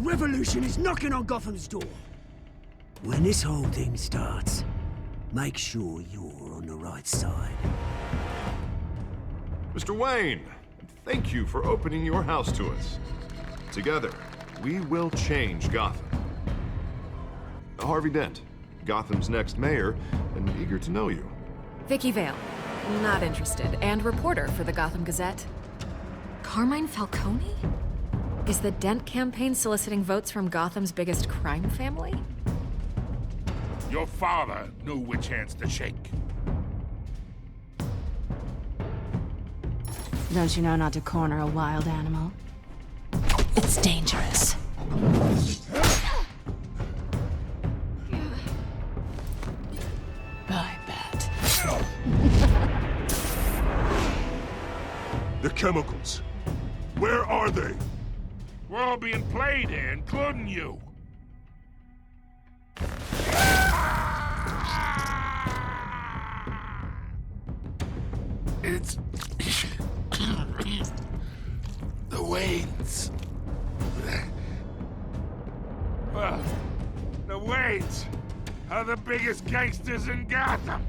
revolution is knocking on Gotham's door. When this whole thing starts, make sure you're on the right side. Mr. Wayne, thank you for opening your house to us. Together, we will change Gotham. Harvey Dent, Gotham's next mayor, and eager to know you. Vicky Vale, not interested, and reporter for the Gotham Gazette. Carmine Falcone? Is the Dent campaign soliciting votes from Gotham's biggest crime family? Your father knew which hands to shake. Don't you know not to corner a wild animal? It's dangerous. I bet. The chemicals. Where are they? We're all being played here, including you. It's... the Waynes. Well, the Waynes are the biggest gangsters in Gotham.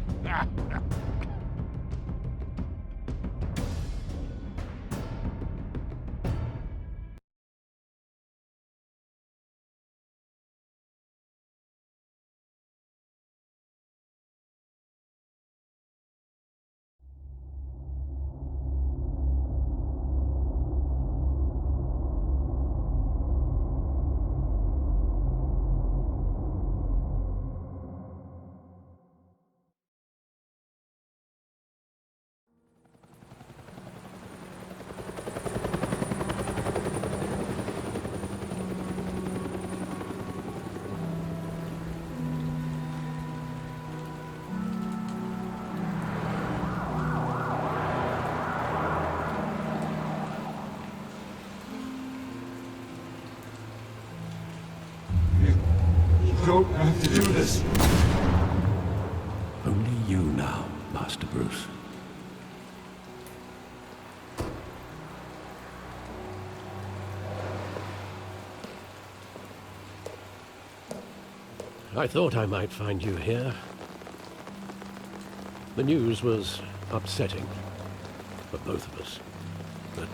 Don't have to do this. Only you now, Master Bruce. I thought I might find you here. The news was upsetting for both of us, but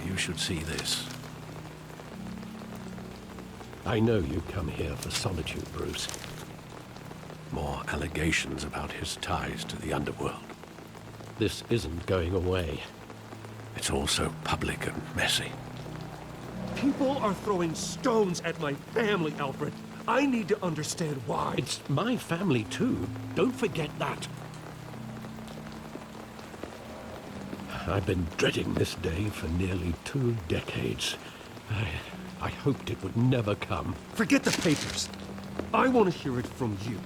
you should see this. I know you come here for solitude, Bruce. More allegations about his ties to the underworld. This isn't going away. It's all so public and messy. People are throwing stones at my family, Alfred. I need to understand why. It's my family, too. Don't forget that. I've been dreading this day for nearly 2 decades. I hoped it would never come. Forget the papers. I want to hear it from you.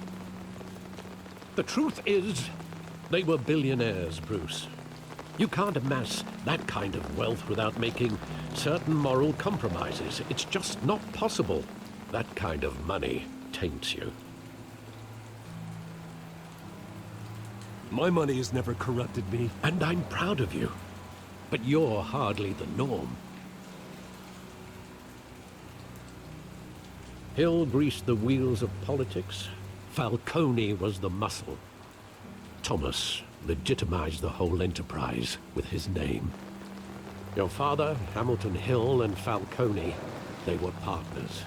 The truth is, they were billionaires, Bruce. You can't amass that kind of wealth without making certain moral compromises. It's just not possible. That kind of money taints you. My money has never corrupted me. And I'm proud of you. But you're hardly the norm. Hill greased the wheels of politics. Falcone was the muscle. Thomas legitimized the whole enterprise with his name. Your father, Hamilton Hill, and Falcone, they were partners.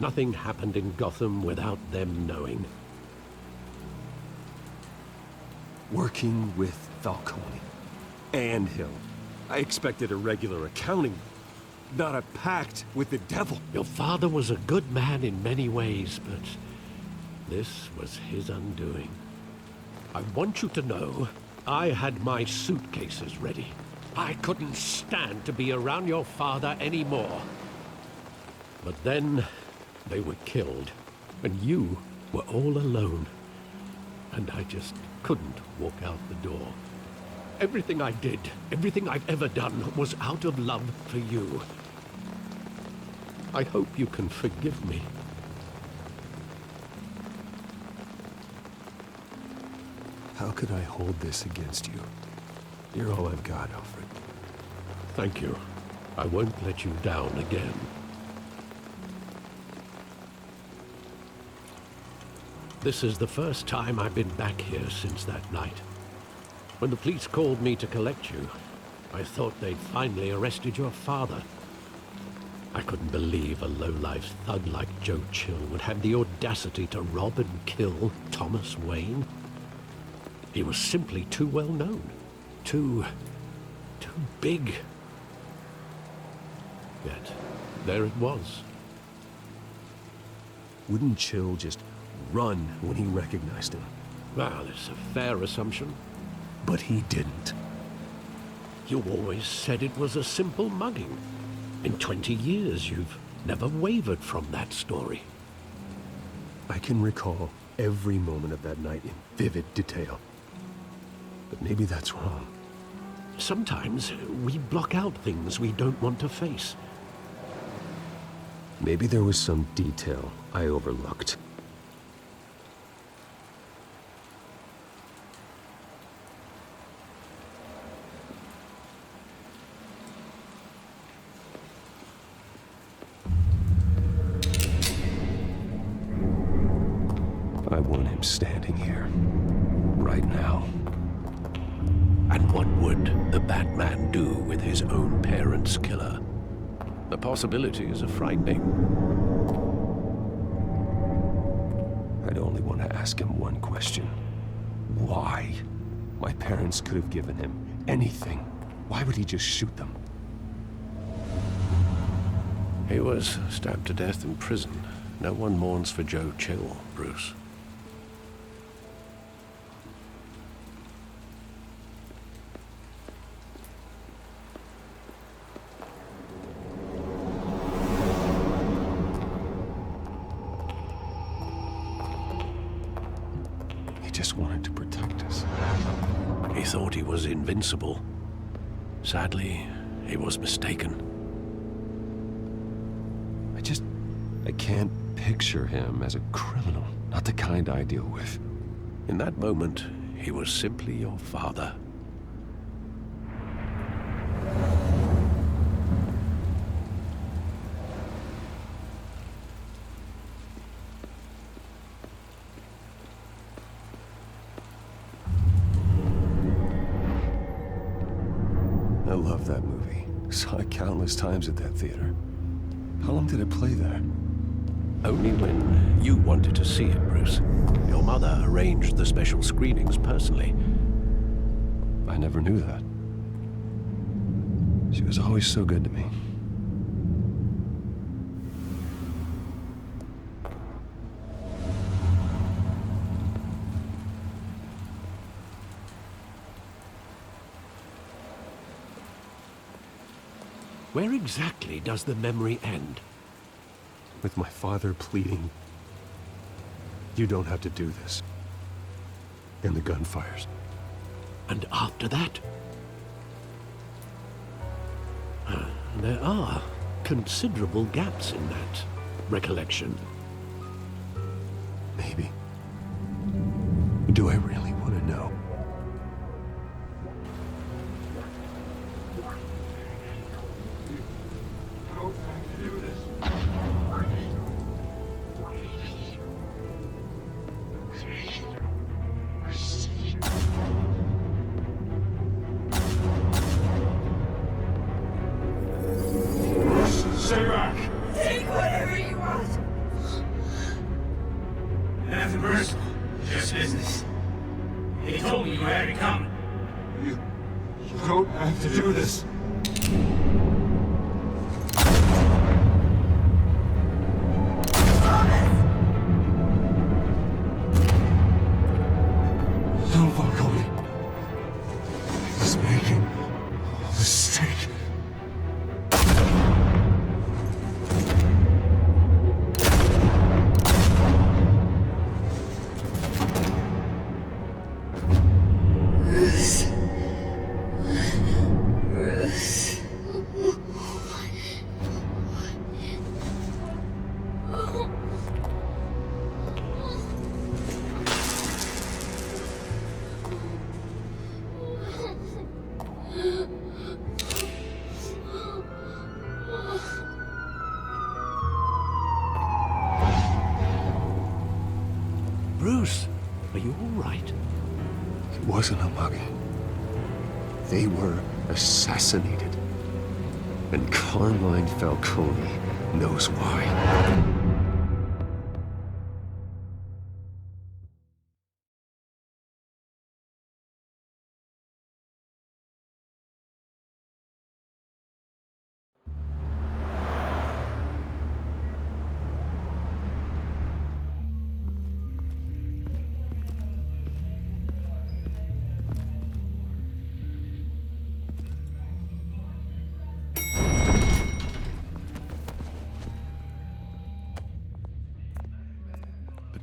Nothing happened in Gotham without them knowing. Working with Falcone and Hill. I expected a regular accounting, not a pact with the devil. Your father was a good man in many ways, but this was his undoing. I want you to know, I had my suitcases ready. I couldn't stand to be around your father anymore. But then, they were killed, and you were all alone. And I just couldn't walk out the door. Everything I did, everything I've ever done, was out of love for you. I hope you can forgive me. How could I hold this against you? You're all I've got, Alfred. Thank you. I won't let you down again. This is the first time I've been back here since that night. When the police called me to collect you, I thought they'd finally arrested your father. I couldn't believe a low-life thug like Joe Chill would have the audacity to rob and kill Thomas Wayne. He was simply too well known. Too big. Yet, there it was. Wouldn't Chill just run when he recognized him? Well, it's a fair assumption. But he didn't. You always said it was a simple mugging. In 20 years, you've never wavered from that story. I can recall every moment of that night in vivid detail. But maybe that's wrong. Sometimes we block out things we don't want to face. Maybe there was some detail I overlooked. I want him standing here, right now. And what would the Batman do with his own parents' killer? The possibilities are frightening. I'd only want to ask him one question. Why? My parents could have given him anything. Why would he just shoot them? He was stabbed to death in prison. No one mourns for Joe Chill, Bruce. He just wanted to protect us. He thought he was invincible. Sadly, he was mistaken. I can't picture him as a criminal. Not the kind I deal with. In that moment, he was simply your father. I love that movie. Saw it countless times at that theater. How long did it play there? Only when you wanted to see it, Bruce. Your mother arranged the special screenings personally. I never knew that. She was always so good to me. Where exactly does the memory end? With my father pleading, "You don't have to do this." And the gunfires. And after that? There are considerable gaps in that recollection. Maybe. Do I really want to know? Stay back! Take whatever you want. Nothing personal, just business. They told me you had it coming. You don't have to do this. No, Falcone. He's making a mistake. wasn't a mugging. They were assassinated. And Carmine Falcone knows why.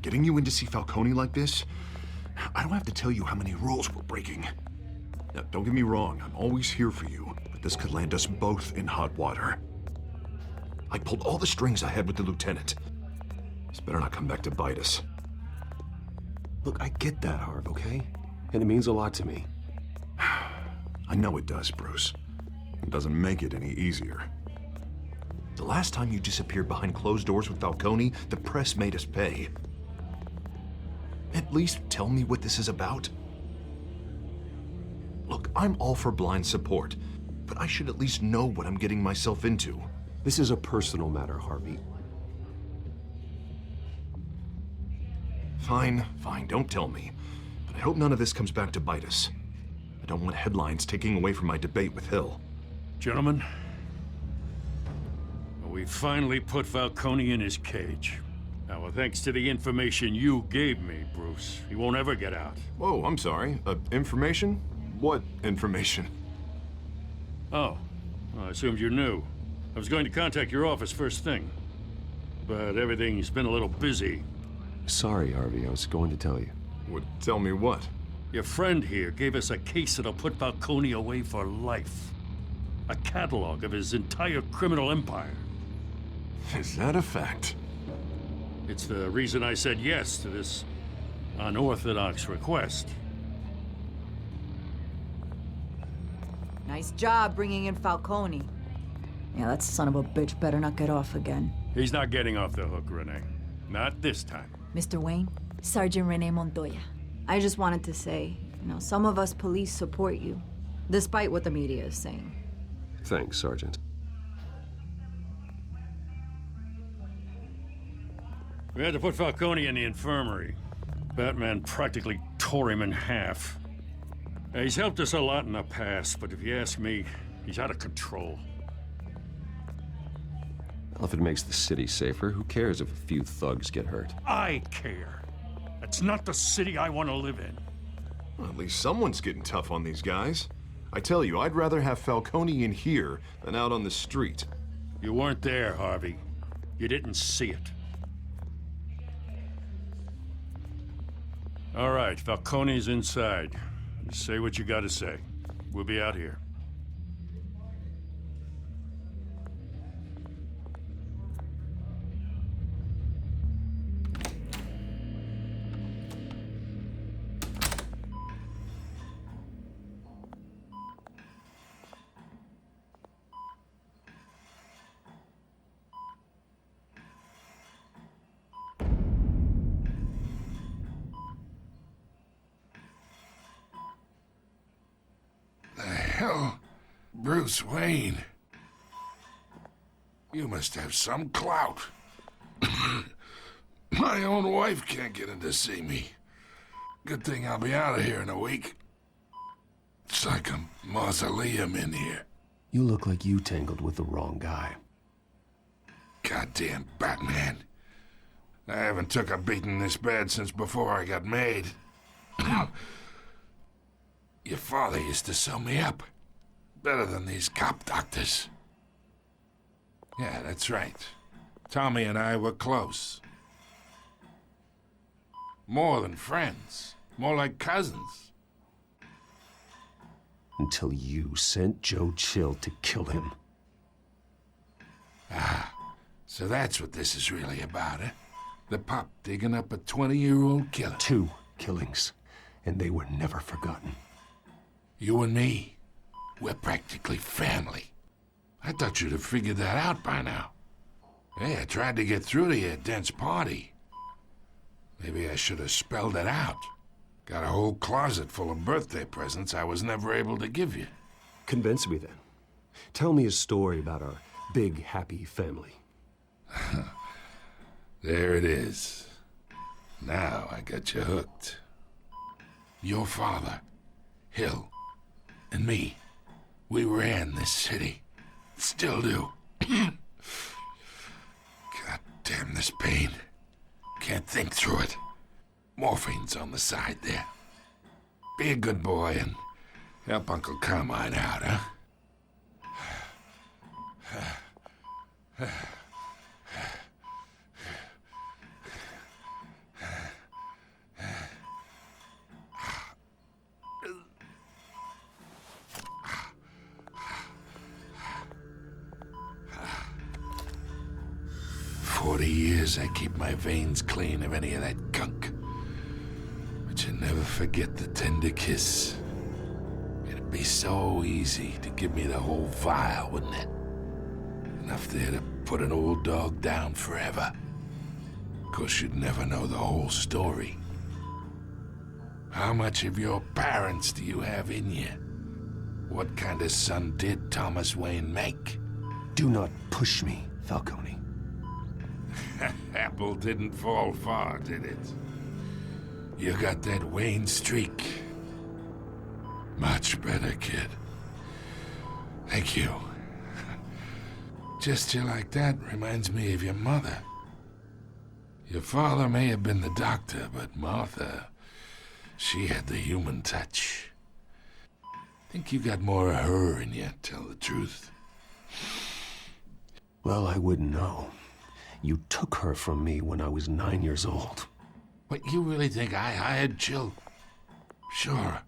Getting you in to see Falcone like this? I don't have to tell you how many rules we're breaking. Now, don't get me wrong, I'm always here for you, but this could land us both in hot water. I pulled all the strings I had with the lieutenant. This better not come back to bite us. Look, I get that, Harv, okay? And it means a lot to me. I know it does, Bruce. It doesn't make it any easier. The last time you disappeared behind closed doors with Falcone, the press made us pay. At least tell me what this is about. Look, I'm all for blind support, but I should at least know what I'm getting myself into. This is a personal matter, Harvey. Fine, don't tell me. But I hope none of this comes back to bite us. I don't want headlines taking away from my debate with Hill. Gentlemen, we finally put Falcone in his cage. Now, thanks to the information you gave me, Bruce, he won't ever get out. Whoa, I'm sorry. Information? What information? Oh, well, I assumed you knew. I was going to contact your office first thing, but everything's been a little busy. Sorry, Harvey, I was going to tell you. Tell me what? Your friend here gave us a case that'll put Falcone away for life. A catalog of his entire criminal empire. Is that a fact? It's the reason I said yes to this unorthodox request. Nice job bringing in Falcone. Yeah, that son of a bitch better not get off again. He's not getting off the hook, Renee. Not this time. Mr. Wayne, Sergeant Renee Montoya. I just wanted to say, some of us police support you, despite what the media is saying. Thanks, Sergeant. We had to put Falcone in the infirmary. Batman practically tore him in half. He's helped us a lot in the past, but if you ask me, he's out of control. Well, if it makes the city safer, who cares if a few thugs get hurt? I care. That's not the city I want to live in. Well, at least someone's getting tough on these guys. I tell you, I'd rather have Falcone in here than out on the street. You weren't there, Harvey. You didn't see it. All right, Falcone's inside. You say what you gotta say. We'll be out here. Hell, Bruce Wayne. You must have some clout. My own wife can't get in to see me. Good thing I'll be out of here in a week. It's like a mausoleum in here. You look like you tangled with the wrong guy. Goddamn Batman. I haven't took a beating this bad since before I got made. Your father used to sew me up. Better than these cop doctors. Yeah, that's right. Tommy and I were close. More than friends. More like cousins. Until you sent Joe Chill to kill him. Ah, so that's what this is really about, eh? The pup digging up a 20-year-old killer. 2 killings, and they were never forgotten. You and me, we're practically family. I thought you'd have figured that out by now. Hey, I tried to get through to your dense party. Maybe I should have spelled it out. Got a whole closet full of birthday presents I was never able to give you. Convince me then. Tell me a story about our big, happy family. There it is. Now I got you hooked. Your father, Hill, and me, we ran this city. Still do. God damn this pain. Can't think through it. Morphine's on the side there. Be a good boy and help Uncle Carmine out, huh? 40 years I keep my veins clean of any of that gunk. But you never forget the tender kiss. It'd be so easy to give me the whole vial, wouldn't it? Enough there to put an old dog down forever. Of course, you'd never know the whole story. How much of your parents do you have in you? What kind of son did Thomas Wayne make? Do not push me, Falcone. Apple didn't fall far, did it? You got that Wayne streak. Much better, kid. Thank you. Gesture like that reminds me of your mother. Your father may have been the doctor, but Martha, she had the human touch. Think you got more of her in you, tell the truth. Well, I wouldn't know. You took her from me when I was 9 years old. What, you really think I hired Chill? Sure.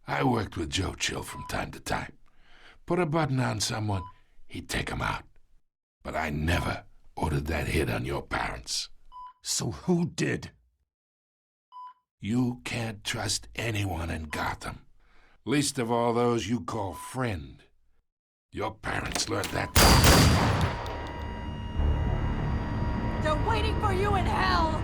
I worked with Joe Chill from time to time. Put a button on someone, he'd take him out. But I never ordered that hit on your parents. So who did? You can't trust anyone in Gotham. Least of all those you call friend. Your parents learned that. They're waiting for you in hell!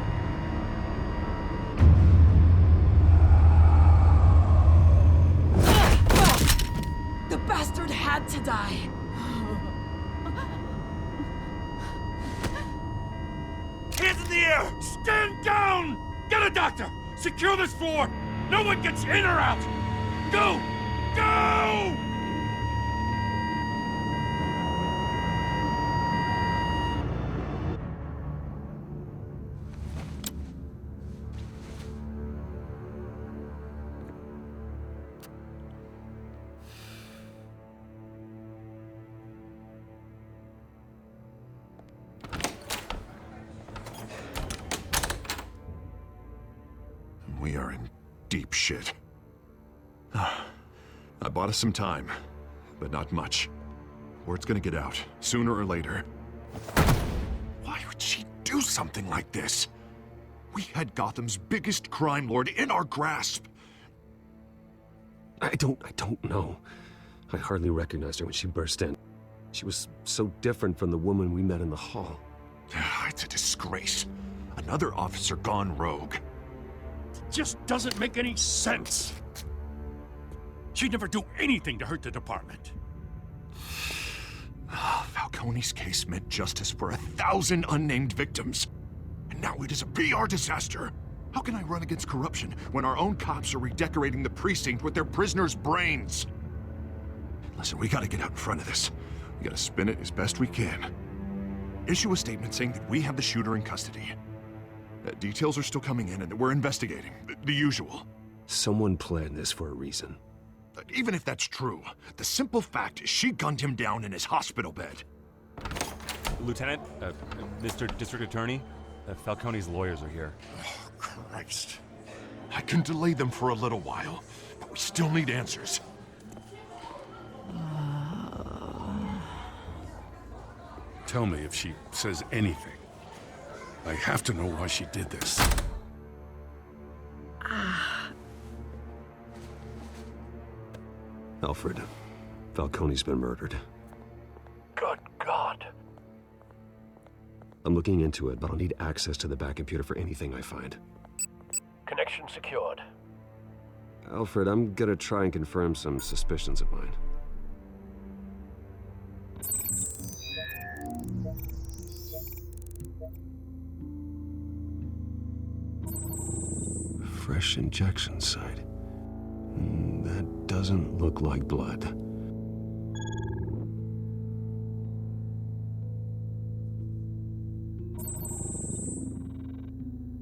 The bastard had to die. Hands in the air! Stand down! Get a doctor! Secure this floor! No one gets in or out! Go! Go! We are in deep shit. I bought us some time, but not much. Word's gonna get out, sooner or later. Why would she do something like this? We had Gotham's biggest crime lord in our grasp. I don't know. I hardly recognized her when she burst in. She was so different from the woman we met in the hall. It's a disgrace. Another officer gone rogue. Just doesn't make any sense. She'd never do anything to hurt the department. Falcone's case meant justice for 1,000 unnamed victims. And now it is a PR disaster. How can I run against corruption when our own cops are redecorating the precinct with their prisoners' brains? Listen, we gotta get out in front of this. We gotta spin it as best we can. Issue a statement saying that we have the shooter in custody. Details are still coming in and that we're investigating. The usual. Someone planned this for a reason. Even if that's true, the simple fact is she gunned him down in his hospital bed. Lieutenant, Mr. District Attorney, Falcone's lawyers are here. Oh, Christ. I can delay them for a little while, but we still need answers. Tell me if she says anything. I have to know why she did this. Alfred, Falcone's been murdered. Good God. I'm looking into it, but I'll need access to the back computer for anything I find. Connection secured. Alfred, I'm gonna try and confirm some suspicions of mine. Fresh injection site. That doesn't look like blood.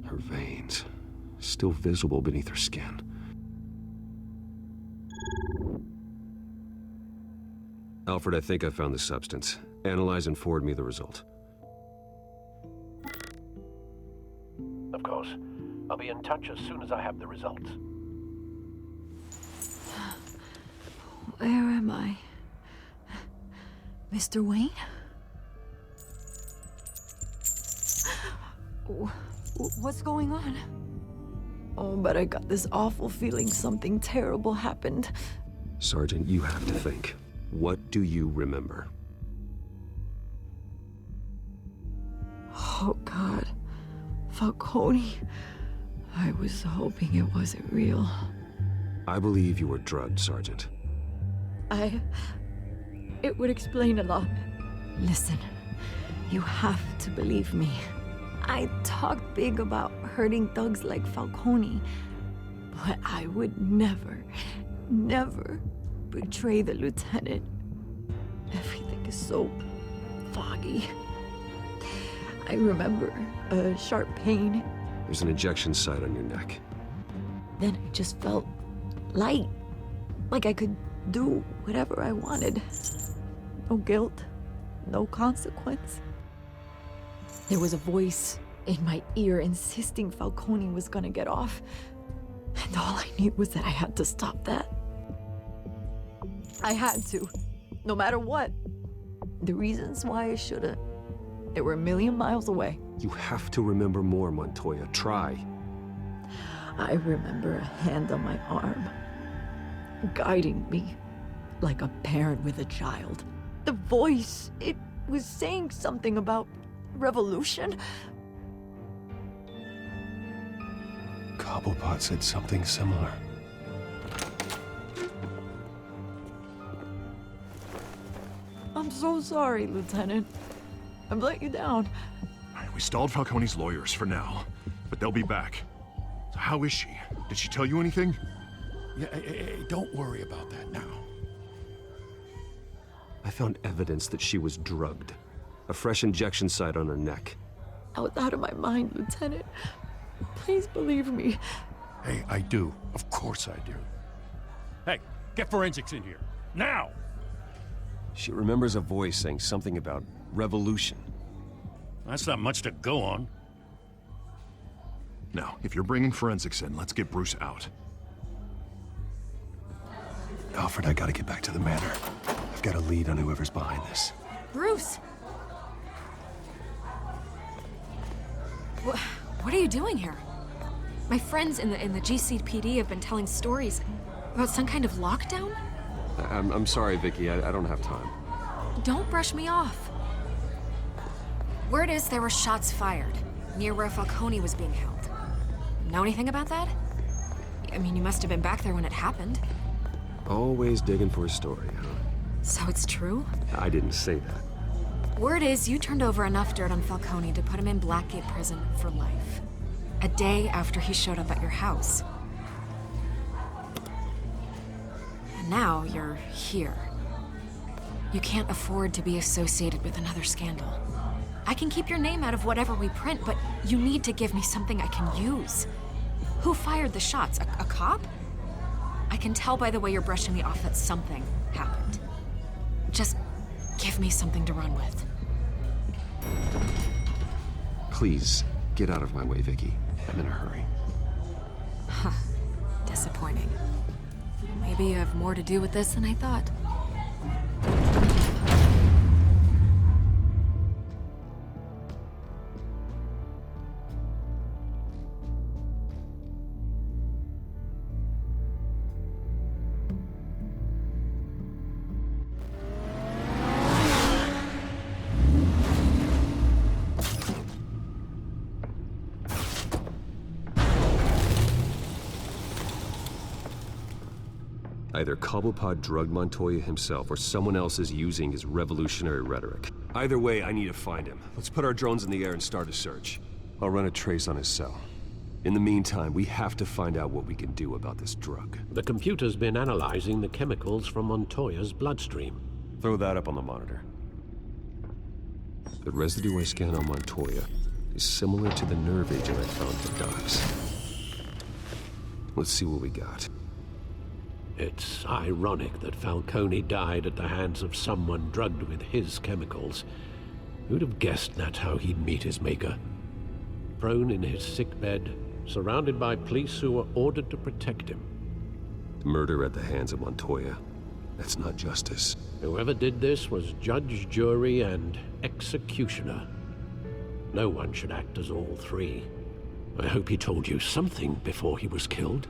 Her veins, still visible beneath her skin. Alfred, I think I found the substance. Analyze and forward me the result. Of course. I'll be in touch as soon as I have the results. Where am I? Mr. Wayne? What's going on? Oh, but I got this awful feeling something terrible happened. Sergeant, you have to think. What do you remember? Oh, God. Falcone. I was hoping it wasn't real. I believe you were drugged, Sergeant. It would explain a lot. Listen, you have to believe me. I talk big about hurting thugs like Falcone, but I would never, never betray the lieutenant. Everything is so foggy. I remember a sharp pain. There's an injection site on your neck. Then I just felt light, like I could do whatever I wanted. No guilt, no consequence. There was a voice in my ear insisting Falcone was gonna get off. And all I knew was that I had to stop that. I had to, no matter what. The reasons why I shouldn't, they were a million miles away. You have to remember more, Montoya. Try. I remember a hand on my arm, guiding me like a parent with a child. The voice, it was saying something about revolution. Cobblepot said something similar. I'm so sorry, Lieutenant. I've let you down. We stalled Falcone's lawyers for now, but they'll be back. So how is she? Did she tell you anything? Yeah, don't worry about that now. I found evidence that she was drugged. A fresh injection site on her neck. I was out of my mind, Lieutenant. Please believe me. Hey, I do. Of course I do. Hey, get forensics in here. Now! She remembers a voice saying something about revolution. That's not much to go on. Now, if you're bringing forensics in, let's get Bruce out. Alfred, I gotta get back to the manor. I've got a lead on whoever's behind this. Bruce! What are you doing here? My friends in the GCPD have been telling stories about some kind of lockdown? I'm sorry, Vicky. I don't have time. Don't brush me off. Word is there were shots fired near where Falcone was being held. Know anything about that? I mean, you must have been back there when it happened. Always digging for a story, huh? So it's true? I didn't say that. Word is you turned over enough dirt on Falcone to put him in Blackgate Prison for life. A day after he showed up at your house. And now you're here. You can't afford to be associated with another scandal. I can keep your name out of whatever we print, but you need to give me something I can use. Who fired the shots? A cop? I can tell by the way you're brushing me off that something happened. Just give me something to run with. Please, get out of my way, Vicky. I'm in a hurry. Huh. Disappointing. Maybe you have more to do with this than I thought. Either Cobblepot drugged Montoya himself, or someone else is using his revolutionary rhetoric. Either way, I need to find him. Let's put our drones in the air and start a search. I'll run a trace on his cell. In the meantime, we have to find out what we can do about this drug. The computer's been analyzing the chemicals from Montoya's bloodstream. Throw that up on the monitor. The residue I scanned on Montoya is similar to the nerve agent I found at the docks. Let's see what we got. It's ironic that Falcone died at the hands of someone drugged with his chemicals. Who'd have guessed that's how he'd meet his maker? Prone in his sickbed, surrounded by police who were ordered to protect him. Murder at the hands of Montoya. That's not justice. Whoever did this was judge, jury, and executioner. No one should act as all three. I hope he told you something before he was killed.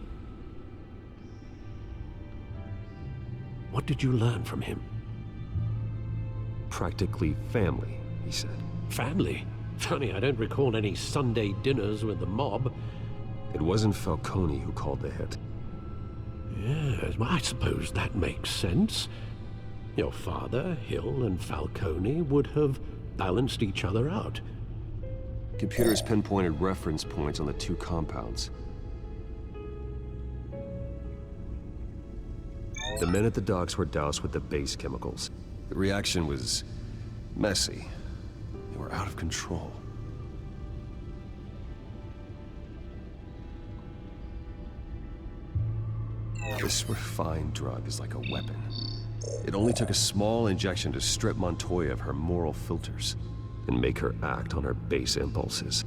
What did you learn from him? Practically family, he said. Family? Funny, I don't recall any Sunday dinners with the mob. It wasn't Falcone who called the hit. Yes, well, I suppose that makes sense. Your father, Hill, and Falcone would have balanced each other out. Computers pinpointed reference points on the two compounds. The men at the docks were doused with the base chemicals. The reaction was messy. They were out of control. This refined drug is like a weapon. It only took a small injection to strip Montoya of her moral filters and make her act on her base impulses.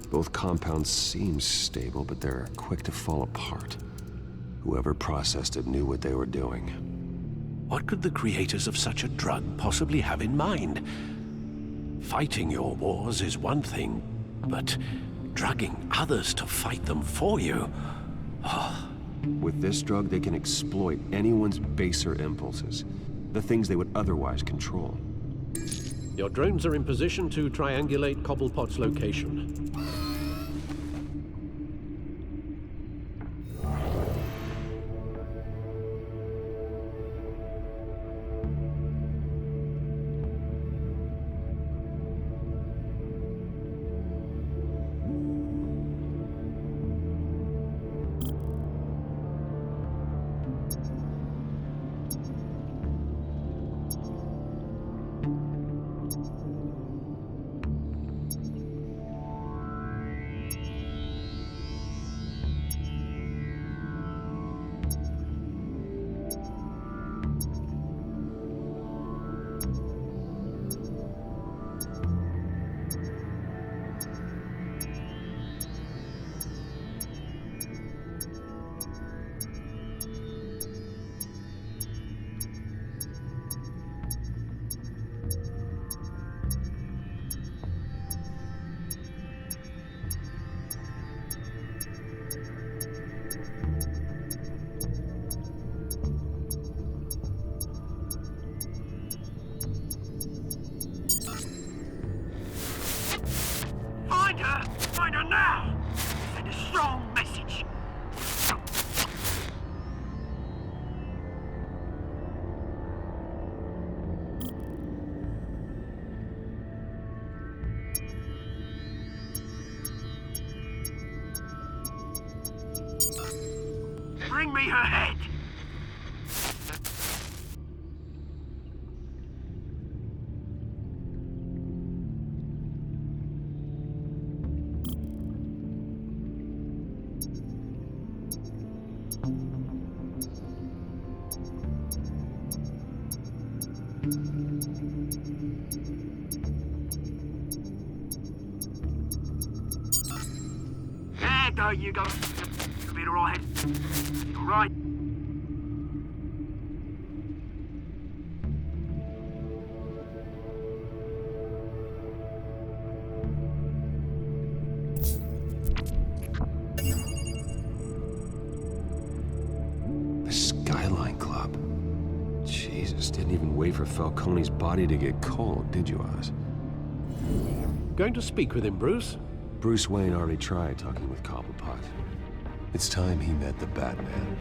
Both compounds seem stable, but they're quick to fall apart. Whoever processed it knew what they were doing. What could the creators of such a drug possibly have in mind? Fighting your wars is one thing, but drugging others to fight them for you? Oh. With this drug, they can exploit anyone's baser impulses, the things they would otherwise control. Your drones are in position to triangulate Cobblepot's location. Find her now! Send a strong message. Bring me her head! There you go. You'll be all right. All right. The Skyline Club. Jesus, didn't even wait for Falcone's body to get cold, did you, Oz? Going to speak with him, Bruce? Bruce Wayne already tried talking with Cobblepot. It's time he met the Batman.